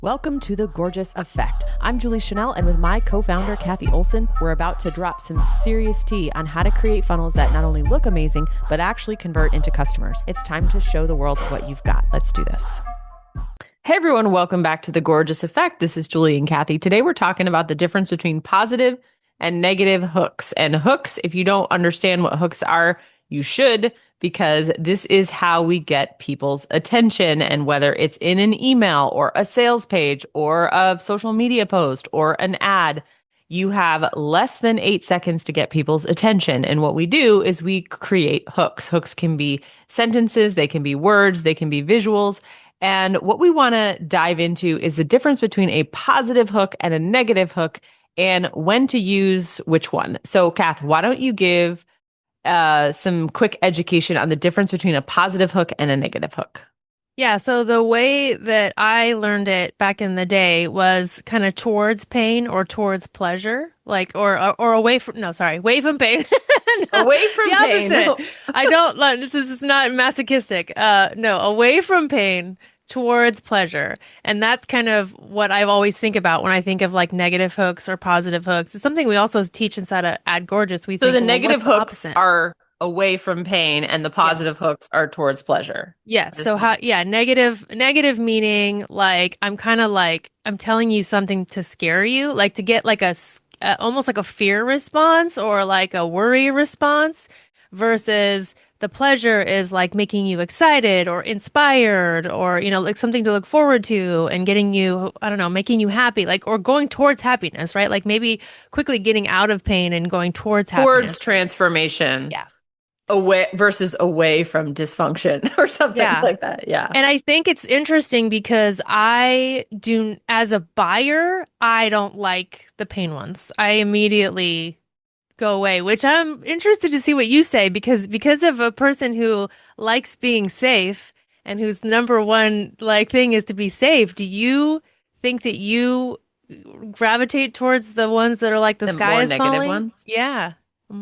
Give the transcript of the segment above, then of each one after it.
Welcome to The Gorgeous Effect. I'm Julie Chanel, and with my co-founder, Cathy Olson, we're about to drop some serious tea on how to create funnels that not only look amazing, but actually convert into customers. It's time to show the world what you've got. Let's do this. Hey everyone, welcome back to The Gorgeous Effect. This is Julie and Cathy. Today we're talking about the difference between positive and negative hooks. And hooks, if you don't understand what hooks are, you should, because this is how we get people's attention. And whether it's in an email or a sales page or a social media post or an ad, you have less than 8 seconds to get people's attention. And what we do is we create hooks. Hooks can be sentences, they can be words, they can be visuals. And what we want to dive into is the difference between a positive hook and a negative hook and when to use which one. So, Kath, why don't you give some quick education on the difference between a positive hook and a negative hook? Yeah, so the way that I learned it back in the day was kind of towards pain or towards pleasure, like or away from away from pain. No, Away from the pain. opposite. I don't this is not masochistic. No, away from pain towards pleasure. And that's kind of what I always think about when I think of like negative hooks or positive hooks. It's something we also teach inside of Ad Gorgeous. We So think, the well, negative what's the hooks opposite? are away from pain and the positive Yes. hooks are towards pleasure. Yes. This So one. negative meaning like I'm kind of like I'm telling you something to scare you, like to get like almost like a fear response or like a worry response versus the pleasure is like making you excited or inspired or like something to look forward to and getting you, I don't know, making you happy, like or going towards happiness, right? Like maybe quickly getting out of pain and going towards Towards happiness. transformation. Yeah. Away versus away from dysfunction or something Yeah. like that. Yeah. And I think it's interesting because as a buyer, I don't like the pain ones. I immediately go away, which I'm interested to see what you say because of a person who likes being safe and whose number one like thing is to be safe. Do you think that you gravitate towards the ones that are like the The sky more is negative falling? ones. Yeah.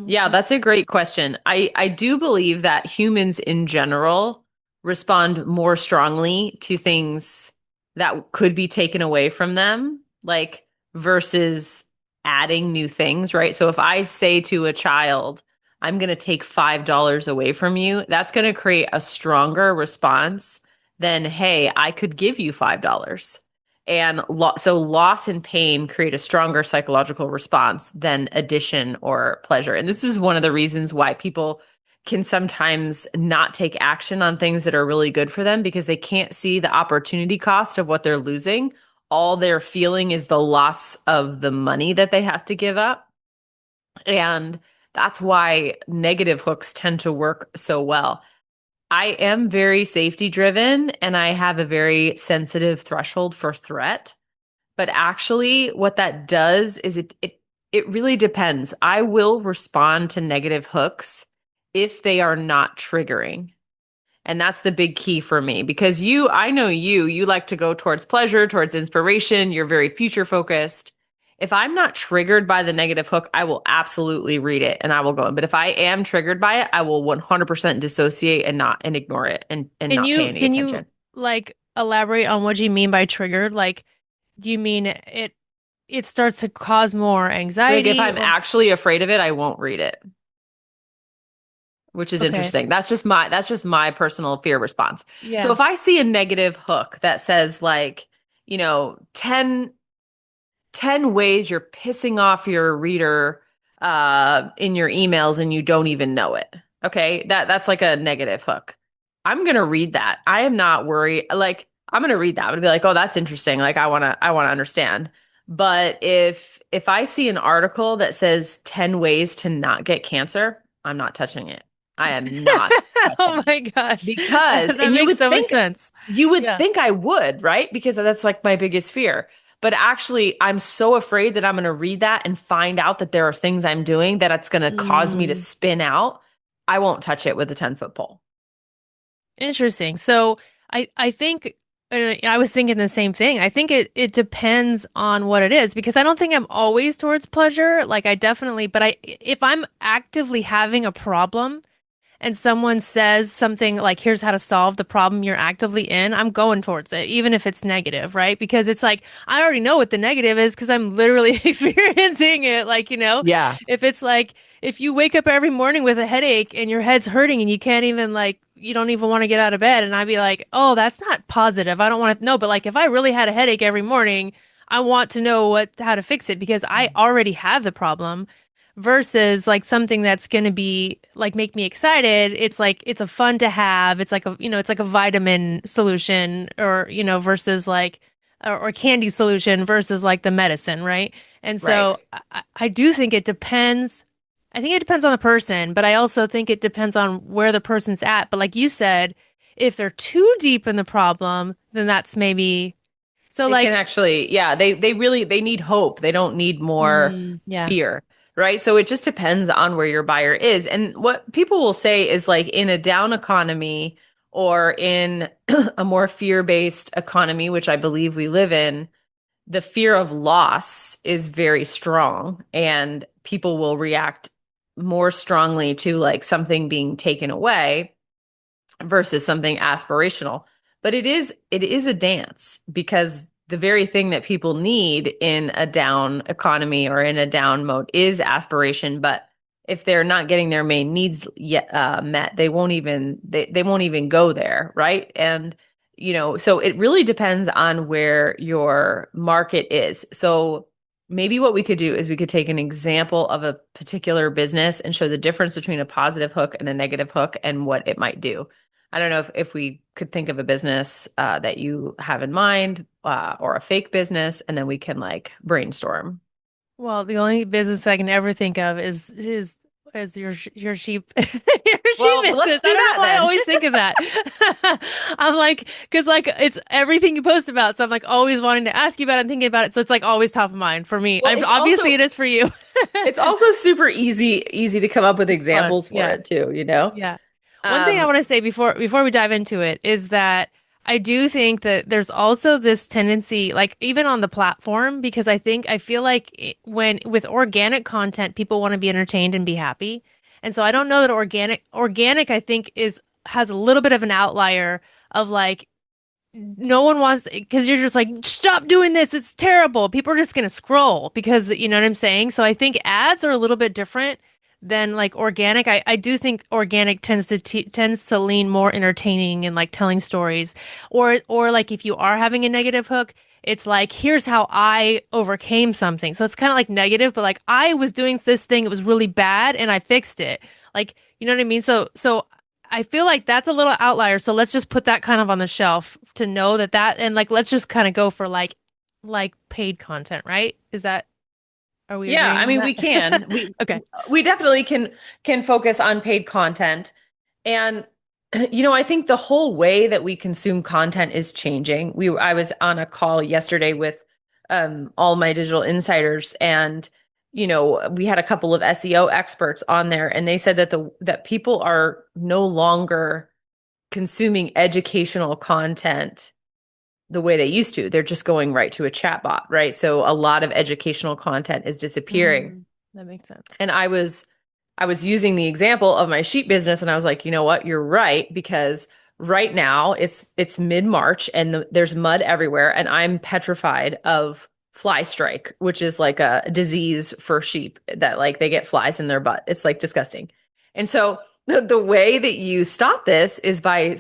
Yeah, that's a great question. I do believe that humans in general respond more strongly to things that could be taken away from them, like versus adding new things, right? So if I say to a child, I'm going to take $5 away from you, that's going to create a stronger response than, hey, I could give you $5. And so loss and pain create a stronger psychological response than addition or pleasure. And this is one of the reasons why people can sometimes not take action on things that are really good for them because they can't see the opportunity cost of what they're losing. All they're feeling is the loss of the money that they have to give up. And that's why negative hooks tend to work so well. I am very safety driven and I have a very sensitive threshold for threat. But actually, what that does is it really depends. I will respond to negative hooks if they are not triggering. And that's the big key for me because I know you like to go towards pleasure, towards inspiration. You're very future focused. If I'm not triggered by the negative hook, I will absolutely read it and I will go in. But if I am triggered by it, I will 100% dissociate and ignore it and Can not pay you any can you attention. like elaborate on what you mean by triggered? Like, do you mean it starts to cause more Like if anxiety I'm or actually afraid of it, I won't read it, which is okay. interesting. That's just my personal fear response. So Yeah. if I see a negative hook that says like, 10 ways you're pissing off your reader in your emails and you don't even know it. Okay? That's like a negative hook. I'm going to read that. I am not worried. Like I'm going to read that. I'm going to be like, "Oh, that's interesting. Like I want to understand." But if I see an article that says 10 ways to not get cancer, I'm not touching it. I am not Oh touching it. my gosh. Because That and makes so much sense. you would Yeah. think I would, right? Because that's like my biggest fear. But actually, I'm so afraid that I'm going to read that and find out that there are things I'm doing that it's going to cause me to Mm, spin out. I won't touch it with a 10-foot pole. interesting. So I think I was thinking the same thing. I think it depends on what it is because I don't think I'm always towards pleasure. Like I definitely, but I if I'm actively having a problem and someone says something like, here's how to solve the problem you're actively in, I'm going towards it, even if it's negative, right? Because it's like, I already know what the negative is because I'm literally experiencing it. Like, Yeah. if it's like, if you wake up every morning with a headache and your head's hurting and you can't even like, you don't even want to get out of bed. And I'd be like, oh, that's not positive. I don't want to know. But like, if I really had a headache every morning, I want to know how to fix it because I already have the problem versus like something that's going to be like make me excited. It's like it's a fun to have. It's like it's like a vitamin solution or versus like or candy solution versus like the medicine, right? And Right. so I do think it depends. I think it depends on the person, but I also think it depends on where the person's at. But like you said, if they're too deep in the problem, then that's maybe so They can like actually, yeah, they really they need hope. They don't need more yeah. fear, right? So it just depends on where your buyer is. And what people will say is like in a down economy or in a more fear-based economy, which I believe we live in, the fear of loss is very strong and people will react more strongly to like something being taken away versus something aspirational. But it is a dance because the very thing that people need in a down economy or in a down mode is aspiration. But if they're not getting their main needs yet met, they won't even go there, right? And so it really depends on where your market is. So maybe what we could do is we could take an example of a particular business and show the difference between a positive hook and a negative hook and what it might do. I don't know if we could think of a business that you have in mind or a fake business, and then we can like brainstorm. Well, the only business I can ever think of is your sheep your sheep Well, business. let's I do don't know that why I then. always think of that. I'm like, because like it's everything you post about, so I'm like always wanting to ask you about it and thinking about it. So it's like always top of mind for me. Well, I'm obviously it is for you. it's also super easy to come up with It's fun. examples for Yeah. it too. Yeah. One thing I Um, want to say before we dive into it is that I do think that there's also this tendency, like even on the platform, because I feel like when with organic content, people want to be entertained and be happy. And so I don't know that organic I think is has a little bit of an outlier of like no one wants because you're just like stop doing this, it's terrible, people are just going to scroll because you know what I'm saying. So I think ads are a little bit different than like organic. I do think organic tends to lean more entertaining and like telling stories or like if you are having a negative hook, it's like here's how I overcame something, so it's kind of like negative but like I was doing this thing, it was really bad and I fixed it, like you know what I mean. So I feel like that's a little outlier. So let's just put that kind of on the shelf to know that and like let's just kind of go for like paid content, right? Is that are we yeah, agreeing I on mean we that? can. We Okay. we definitely can focus on paid content. And I think the whole way that we consume content is changing. I was on a call yesterday with all my digital insiders, and we had a couple of SEO experts on there, and they said that people are no longer consuming educational content the way they used to. They're just going right to a chatbot, right? So a lot of educational content is disappearing. That makes sense. And I was using the example of my sheep business, and I was like, you know what? You're right, because right now it's mid-March and there's mud everywhere, and I'm petrified of fly strike, which is like a disease for sheep that like they get flies in their butt. It's like disgusting. And so the way that you stop this is by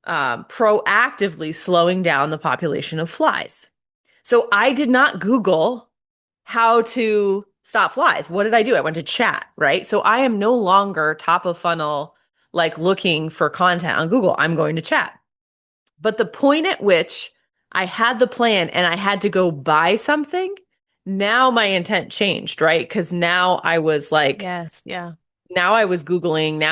proactively slowing down the population of flies. So I did not Google how to stop flies. What did I do? I went to chat, right? So I am no longer top of funnel, like looking for content on Google. I'm going to chat. But the point at which I had the plan and I had to go buy something, now my intent changed, right? Because Yes, yeah. now I was Googling,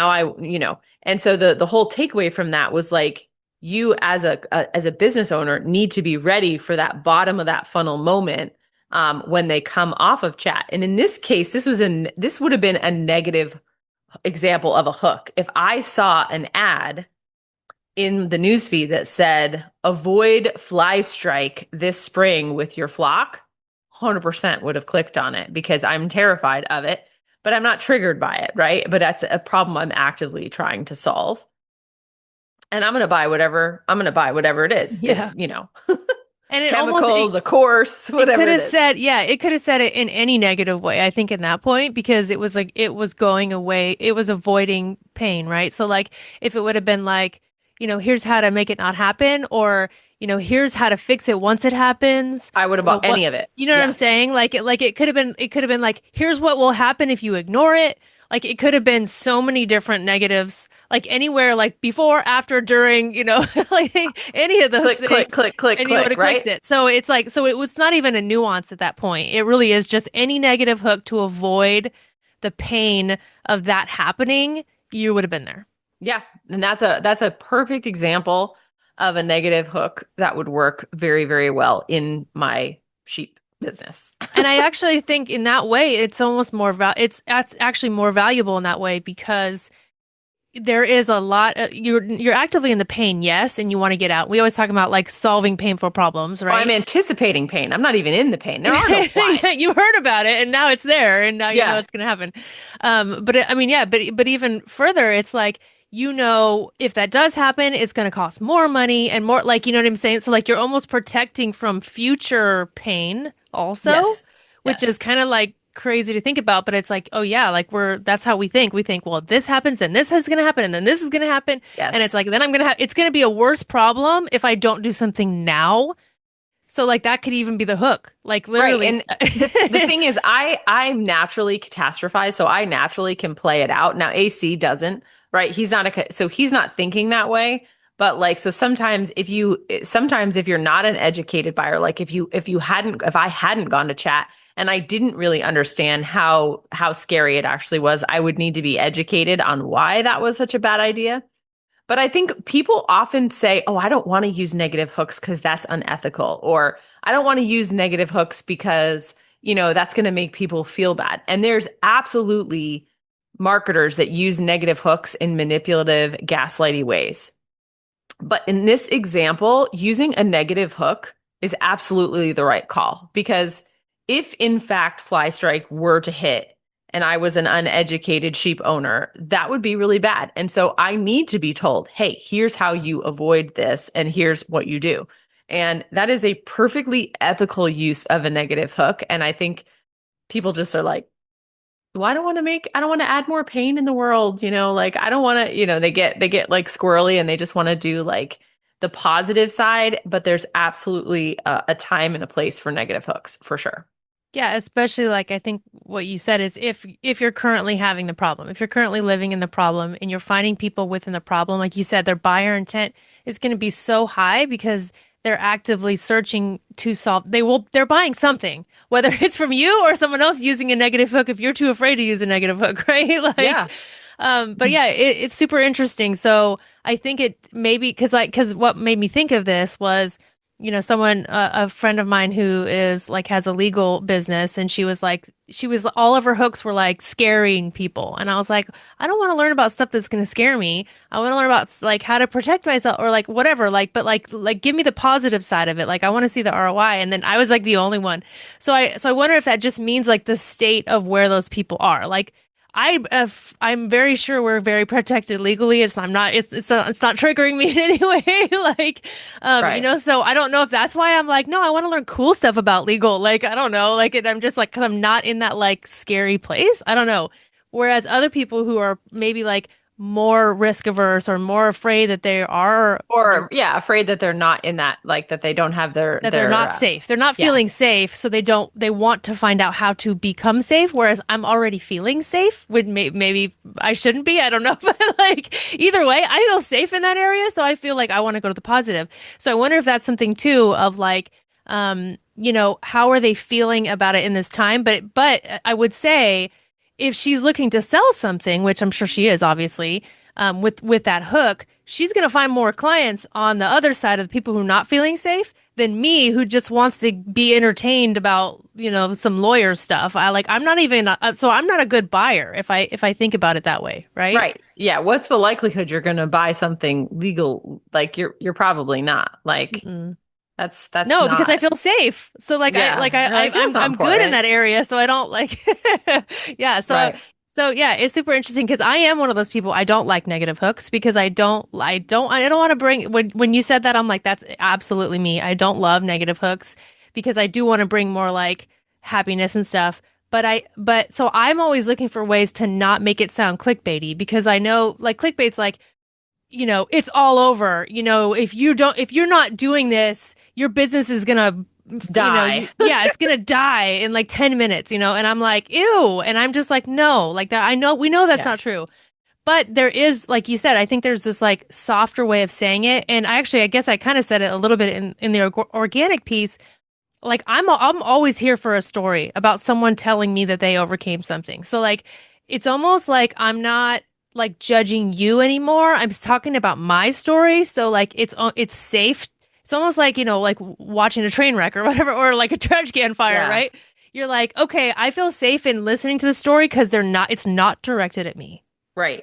and so the whole takeaway from that was like you as a business owner need to be ready for that bottom of that funnel moment when they come off of chat. And in this case, this would have been a negative example of a hook. If I saw an ad in the newsfeed that said avoid fly strike this spring with your flock, 100% would have clicked on it because I'm terrified of it. but I'm not triggered by it, right? But that's a problem I'm actively trying to solve. And I'm going to buy whatever it is. Yeah. And it almost Chemicals, a course, it could whatever it have is. said, yeah, it could have said it in any negative way, I think, in that point, because it was like it was going away, it was avoiding pain, right? So like if it would have been like, here's how to make it not happen, or here's how to fix it once it happens, I would have bought what any of it. you know what I'm Yeah. saying? Like it could have been like, here's what will happen if you ignore it. Like it could have been so many different negatives, like anywhere, like before, after, during, like any of those Click, click, things, click, click, and you would click, have clicked right? it. So it's like, so it was not even a nuance at that point. It really is just any negative hook to avoid the pain of that happening. You would have been there. Yeah. And that's a perfect example of a negative hook that would work very, very well in my sheep business. And I actually think in that way, it's almost more it's that's actually more valuable in that way because there is a lot you're actively in the pain, yes, and you want to get out. We always talk about like solving painful problems, Oh, I'm right? anticipating pain. I'm not even in the pain. There are no Yeah, flies. you heard about it and now it's there and now you know Yeah. it's going to happen. I mean, yeah, but even further, it's like, if that does happen, it's going to cost more money and more, like, you know what I'm saying? So like you're almost protecting from future pain also, Yes. which is Yes. kind of like crazy to think about, but it's like, oh yeah, like that's how we think. We think, well, if this happens, then this is going to happen and then this is going to happen. And it's Yes. like, then it's going to be a worse problem if I don't do something now. So like that could even be the hook. Like Right. literally. And the thing is, I'm naturally catastrophized, so I naturally can play it out. Now AC doesn't, right? So he's not thinking that way. But like, so sometimes if you're not an educated buyer, like if I hadn't gone to chat and I didn't really understand how scary it actually was, I would need to be educated on why that was such a bad idea. But I think people often say, oh, I don't want to use negative hooks because that's unethical, or I don't want to use negative hooks because, that's going to make people feel bad. And there's absolutely marketers that use negative hooks in manipulative, gaslighty ways. But in this example, using a negative hook is absolutely the right call because if in fact fly strike were to hit and I was an uneducated sheep owner, that would be really bad. And so I need to be told, hey, here's how you avoid this and here's what you do. And that is a perfectly ethical use of a negative hook. And I think people just are like, well, I don't want to add more pain in the world, like I don't want to, they get like squirrely and they just want to do like the positive side, but there's absolutely a time and a place for negative hooks for sure. Yeah, especially like I think what you said is if you're currently having the problem, if you're currently living in the problem and you're finding people within the problem, like you said, their buyer intent is going to be so high because they're actively searching to solve. They're buying something, whether it's from you or someone else using a negative hook if you're too afraid to use a negative hook, right? Like, Yeah. but yeah, it's super interesting. So I think it maybe because what made me think of this was, someone, a friend of mine who is like has a legal business, and she was all of her hooks were like scaring people, and I was like, I don't want to learn about stuff that's going to scare me. I want to learn about like how to protect myself or like whatever, like, but like give me the positive side of it. Like I want to see the ROI, and then I was like the only one. So I wonder if that just means like the state of where those people are, like. I'm very sure we're very protected legally. It's not triggering me in any way. Like, Right. so I don't know if that's why I'm like, no, I want to learn cool stuff about legal. Like, I don't know. Like, and I'm just like, because I'm not in that like scary place. I don't know. Whereas other people who are maybe like more risk averse or more afraid that they are Or yeah, afraid that they're not in that, like that they don't have their that they're their not safe. They're not yeah. feeling safe, so they want to find out how to become safe, whereas I'm already feeling safe with maybe I shouldn't be, I don't know, but like either way, I feel safe in that area, so I feel like I want to go to the positive. So I wonder if that's something too of like how are they feeling about it in this time? But I would say if she's looking to sell something, which I'm sure she is, obviously, with that hook, she's going to find more clients on the other side of the people who are not feeling safe than me, who just wants to be entertained about, some lawyer stuff. I'm not even, so I'm not a good buyer if I think about it that way, right? Right. Yeah. What's the likelihood you're going to buy something legal? Like you're probably not. Like Mm-mm. that's No, because I not. feel safe. So like I like Yeah. You're like, that's not I'm good in important. that area, so I don't like yeah, so Right. So yeah, it's super interesting because I am one of those people. I don't like negative hooks because I don't want to bring when you said that, I'm like, that's absolutely me. I don't love negative hooks because I do want to bring more like happiness and stuff. But so I'm always looking for ways to not make it sound clickbaity because I know like clickbait's like, it's all over. If you're not doing this, your business is gonna, Die. yeah, it's gonna die in like 10 minutes, and I'm like, ew. And I'm just like, no, like that. We know that's Yeah. not true. But there is, like you said, I think there's this like softer way of saying it. And I guess I kind of said it a little bit in the organic piece. Like I'm always here for a story about someone telling me that they overcame something. So like it's almost like I'm not like judging you anymore. I'm just talking about my story. So like it's safe. It's almost like, like watching a train wreck or whatever, or like a trash can fire, Yeah. right? You're like, okay, I feel safe in listening to the story because it's not directed at me. Right.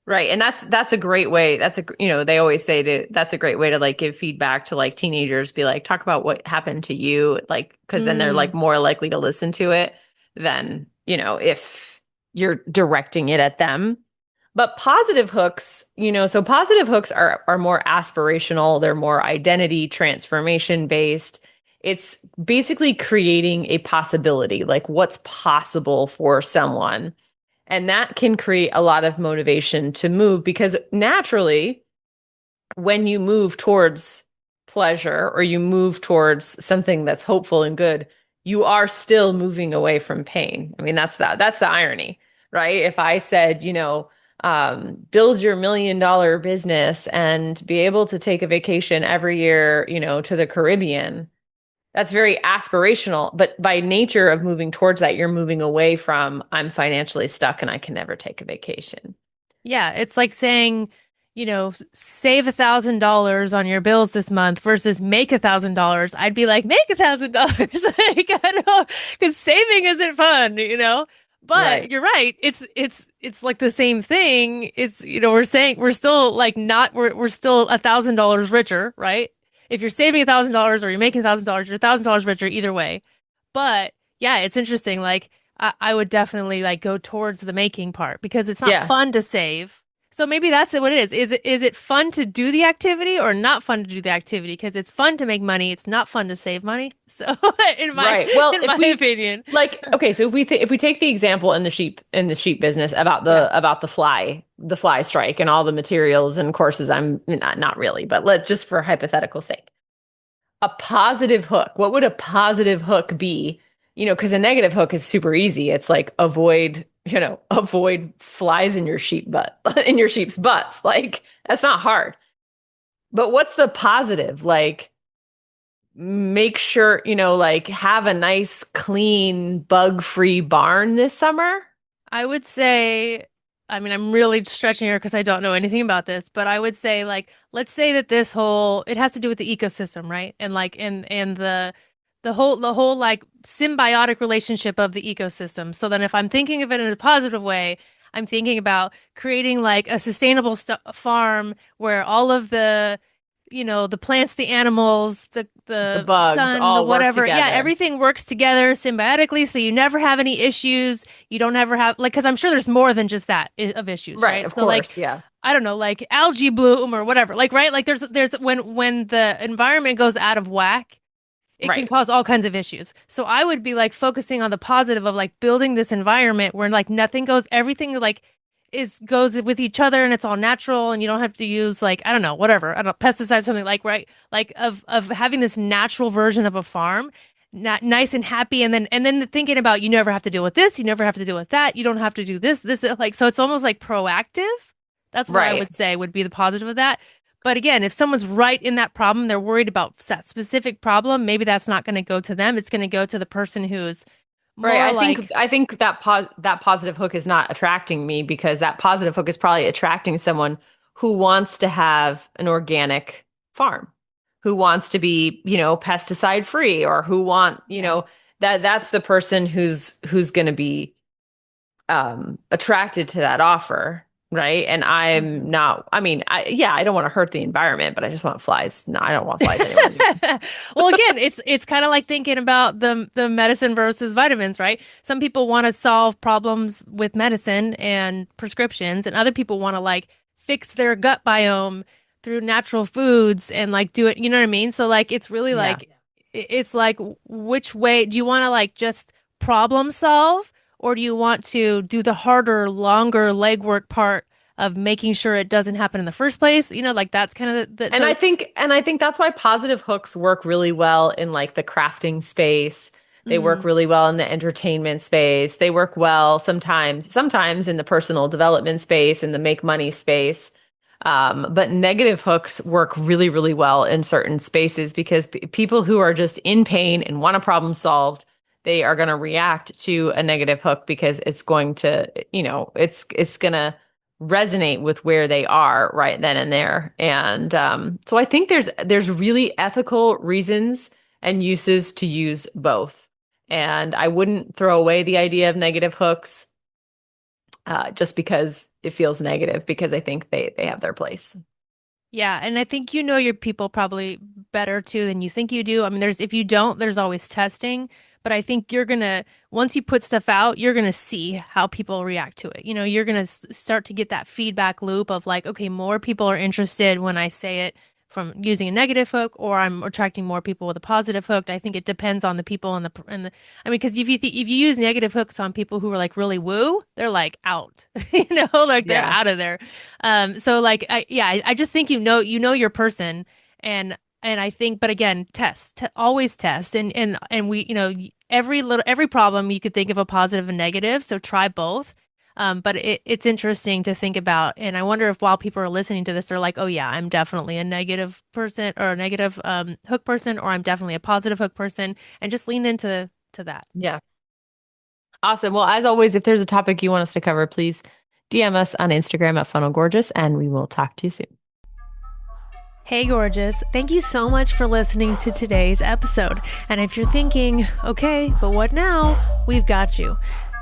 Right. And that's a great way. They always say that's a great way to like give feedback to like teenagers, be like, talk about what happened to you, like, because then they're like Mm. more likely to listen to it than, if you're directing it at them. But positive hooks, so positive hooks are more aspirational, they're more identity transformation based. It's basically creating a possibility, like what's possible for someone. And that can create a lot of motivation to move because naturally, when you move towards pleasure or you move towards something that's hopeful and good, you are still moving away from pain. I mean, that's the irony, right? If I said, build your $1 million business and be able to take a vacation every year, to the Caribbean, that's very aspirational, but by nature of moving towards that, you're moving away from I'm financially stuck and I can never take a vacation. Yeah, it's like saying, save $1,000 on your bills this month versus make $1,000. I'd be like, make $1,000. Like, I don't, because saving isn't fun. But Right. you're right. It's like the same thing. It's, we're saying we're still like not we're still $1,000 richer, right? If you're saving $1,000 or you're making $1,000, you're $1,000 richer either way. But yeah, it's interesting. Like I would definitely like go towards the making part because it's not Yeah. fun to save. So maybe that's what it is. Is it fun to do the activity or not fun to do the activity? Because it's fun to make money. It's not fun to save money. So in my Right. Well, in if my we opinion. like, okay, so if we take the example in the sheep business about Yeah. the fly strike and all the materials and courses, I'm not really, but let's just for hypothetical sake. A positive hook. What would a positive hook be? Because a negative hook is super easy. It's like avoid flies in your sheep butt, in your sheep's butts. Like that's not hard. But what's the positive? Like make sure, like have a nice, clean, bug-free barn this summer. I would say, I mean, I'm really stretching here because I don't know anything about this, but I would say, like, let's say that it has to do with the ecosystem, right? And like, and the whole like symbiotic relationship of the ecosystem. So then, if I'm thinking of it in a positive way, I'm thinking about creating like a sustainable st farm where all of the plants, the animals, the The the bugs sun, the all work whatever. Yeah, together. everything works together symbiotically, so you never have any issues. You don't ever have like because I'm sure there's more than just that of issues, Right, right? of So like course. Yeah. I don't know, like algae bloom or whatever. Like right? Like there's when the environment goes out of whack, it can Right. cause all kinds of issues. So I would be like focusing on the positive of like building this environment where like everything like goes with each other and it's all natural and you don't have to use like I don't know, whatever, I don't know, pesticides, something like right, like of having this natural version of a farm. Not nice and happy, and then thinking about you never have to deal with this, you never have to deal with that, you don't have to do this, like so it's almost like proactive. That's what I Right. would say would be the positive of that. But again, if someone's right in that problem, they're worried about that specific problem, maybe that's not going to go to them. It's going to go to the person who's Right. more like, I think that positive hook is not attracting me because that positive hook is probably attracting someone who wants to have an organic farm, who wants to be, pesticide free or who want, yeah, that's the person who's going to be attracted to that offer. right? And Mhm. I'm not, I mean, yeah, I don't want to hurt the environment, but I just want flies. No, I don't want flies anywhere near me. Well, again, it's kind of like thinking about the medicine versus vitamins, right? Some people want to solve problems with medicine and prescriptions, and other people want to like fix their gut biome through natural foods and like do it, you know what I mean? So like it's really Yeah. like it's like which way do you want to like just problem solve or do you want to do the harder, longer legwork part of making sure it doesn't happen in the first place? You know, like that's kind of the And I so think and I think that's why positive hooks work really well in like the crafting space. They work mm, really well in the entertainment space. They work well sometimes in the personal development space, in the make money space. But negative hooks work really, really well in certain spaces because people who are just in pain and want a problem solved, they are going to react to a negative hook because it's going to, it's going to resonate with where they are right then and there. And so I think there's really ethical reasons and uses to use both. And I wouldn't throw away the idea of negative hooks just because it feels negative, because I think they have their place. yeah, and I think you know your people probably better too than you think you do. I mean, there's if you don't, there's always testing, but I think you're gonna once you put stuff out, you're gonna see how people react to it. You know, you're gonna start to get that feedback loop of like, okay, more people are interested when I say it from using a negative hook, or I'm attracting more people with a positive hook. I think it depends on the people and the. I mean, because if you use negative hooks on people who are like really woo, they're like out. You know, like they're Yeah. out of there. So like I just think you know your person and I think but again always test and we every problem you could think of a positive and negative so try both. But it's interesting to think about and I wonder if while people are listening to this they're like oh yeah I'm definitely a negative person or a negative hook person or I'm definitely a positive hook person and just lean into to that. Yeah. Awesome. Well, as always, if there's a topic you want us to cover, please DM us on Instagram at Funnel Gorgeous, and we will talk to you soon. Hey, gorgeous. Thank you so much for listening to today's episode. And if you're thinking, okay, but what now? We've got you.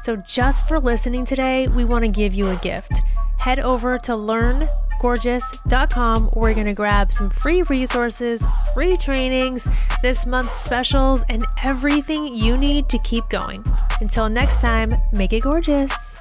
So, just for listening today, we want to give you a gift. Head over to learngorgeous.com. We're going to grab some free resources, free trainings, this month's specials, and everything you need to keep going. Until next time, make it gorgeous.